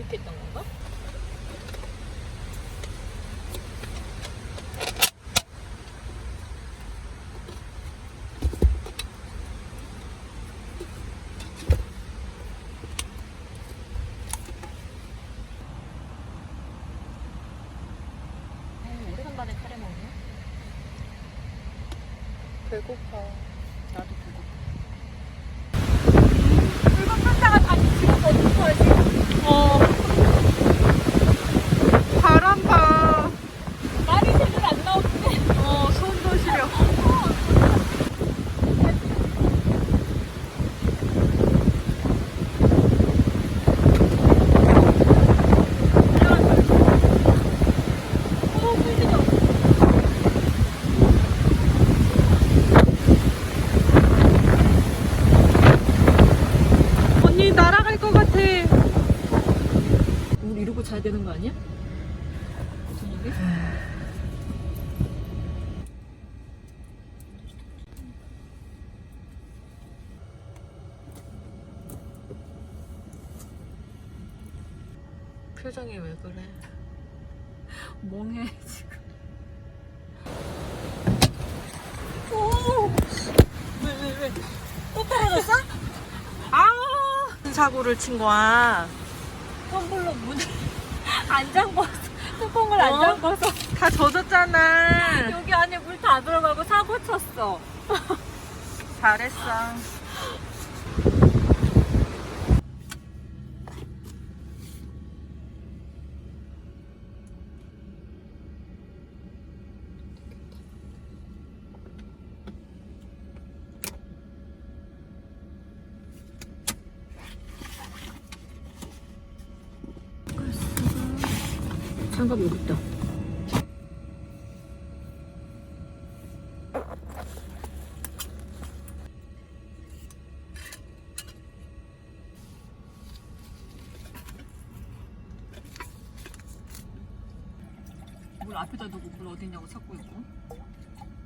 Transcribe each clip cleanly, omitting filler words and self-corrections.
이렇게 했던 건가? 오래간만에 카레 먹네. 배고파. 나도 배고파. 붉은 판다가 다시 지금 어떤 거지? 바람 봐. 말이 제대로 안 나오는데. 손도 시려. 언니 날아갈 것 같아. 우리 이러고 자야 되는 거 아니야? 저녁에? 표정이 왜 그래? 멍해 지금. 왜? 또 떨어졌어? 사고를 친 거야. 텀블러 문을 안 잠궈서 뚜껑을 안 잠궈서 다 젖었잖아. 여기 안에 물 다 들어가고 사고 쳤어. 잘했어. 장갑 여기 있다. 물 앞에다 두고 물 어딨냐고 찾고 있고.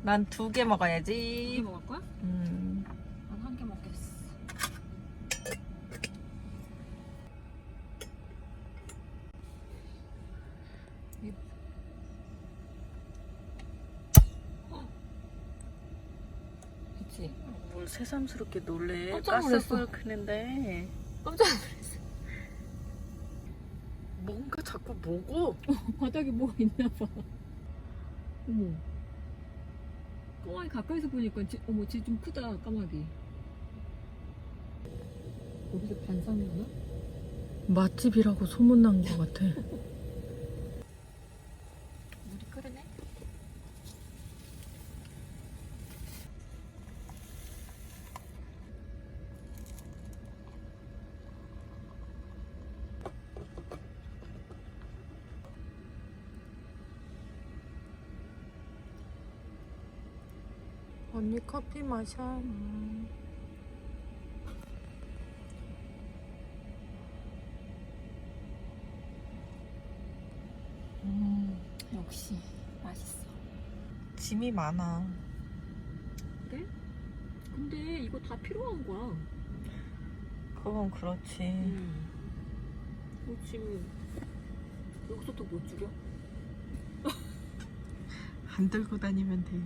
난 2개 이 먹어야지. 먹을 거야? 음. 난 한 개 먹겠어. 그치? 뭘 새삼스럽게 놀래. 깜짝 놀랐어. 가스불 끄는데. 깜짝 놀랐어. 뭔가 자꾸 먹어. 바닥에 뭐가 있나 봐. 어머. 까마귀 가까이서 보니까 어머 쟤 좀 크다 까마귀. 여기서 반상이나? 맛집이라고 소문난 것 같아. 물이 끓으네? 언니 커피 마셔. 역시 맛있어. 짐이 많아. 그래? 근데 이거 다 필요한 거야. 그건 그렇지. 지금 여기서 더 못 줄여? 안 들고 다니면 돼.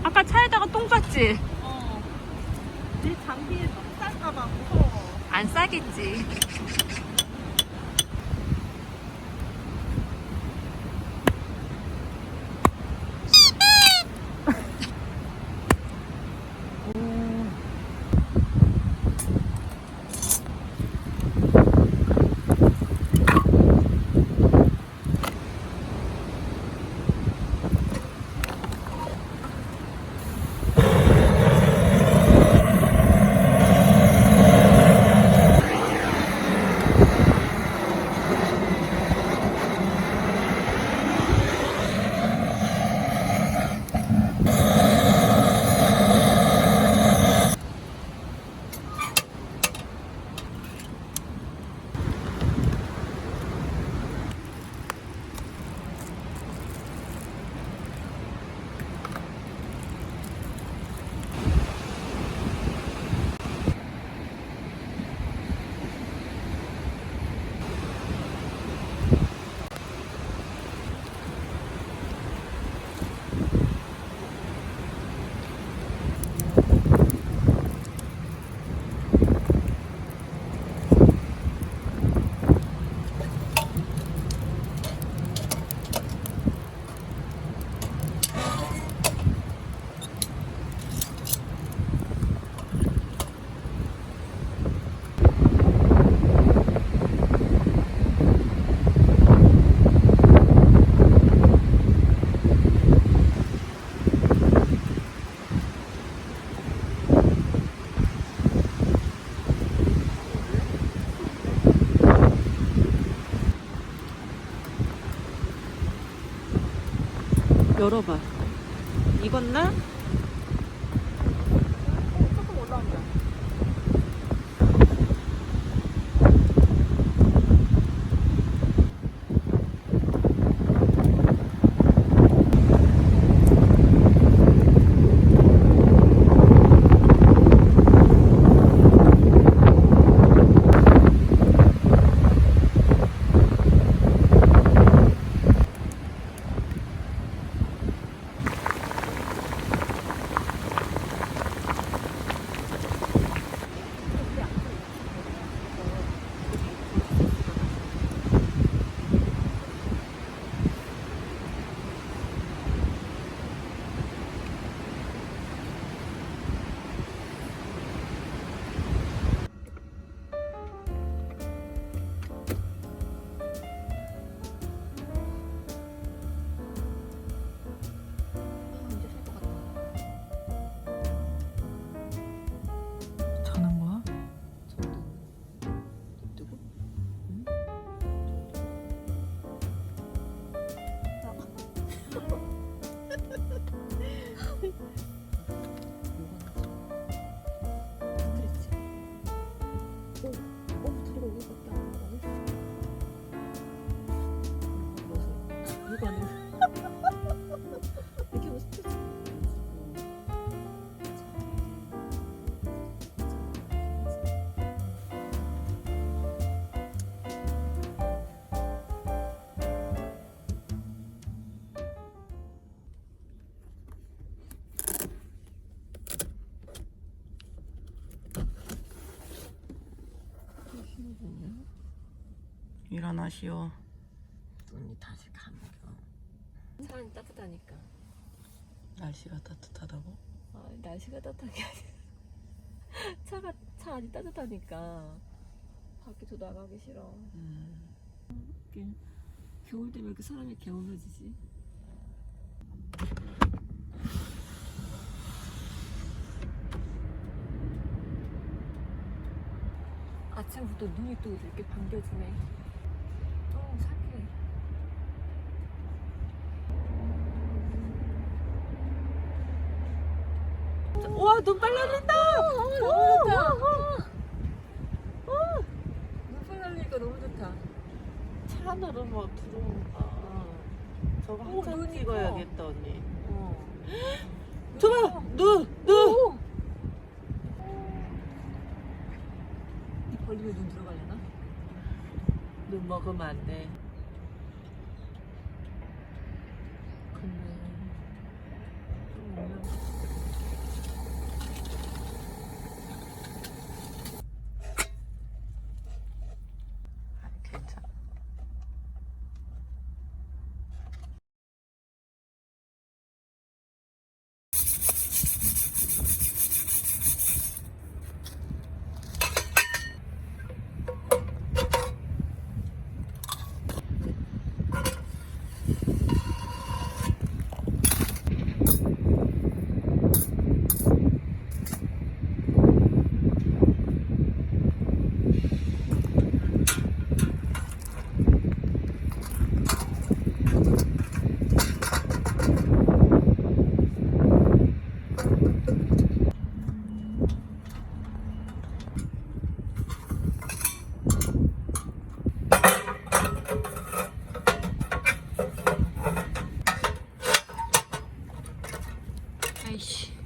아까 차에다가 똥 쌌지? 내 장비에 똥 쌀까봐 무서워. 안 싸겠지. 열어봐. 익었나? 조금 올라온다. 자는 거야? 일어나시오. 눈이 다시 감겨. 차 안이 따뜻하니까. 날씨가 따뜻하다고? 날씨가 따뜻한 게 아니라 차 안이 따뜻하니까 밖에 더 나가기 싫어. 겨울 되면 그 사람이 개운해지지. 아침부터 눈이 또 이렇게 반겨지네. 상쾌해. 우와 눈 빨라진다. 너무 좋다. 눈물 날리니까 너무 좋다. 차 안으로 막 들어온다. 저거 한참 눈이 찍어야겠다 언니. 어. 저봐 눈. 벌리면 눈 들어가려나? 눈 먹으면 안 돼. 근데 좀 오면 괜찮아. 아이씨.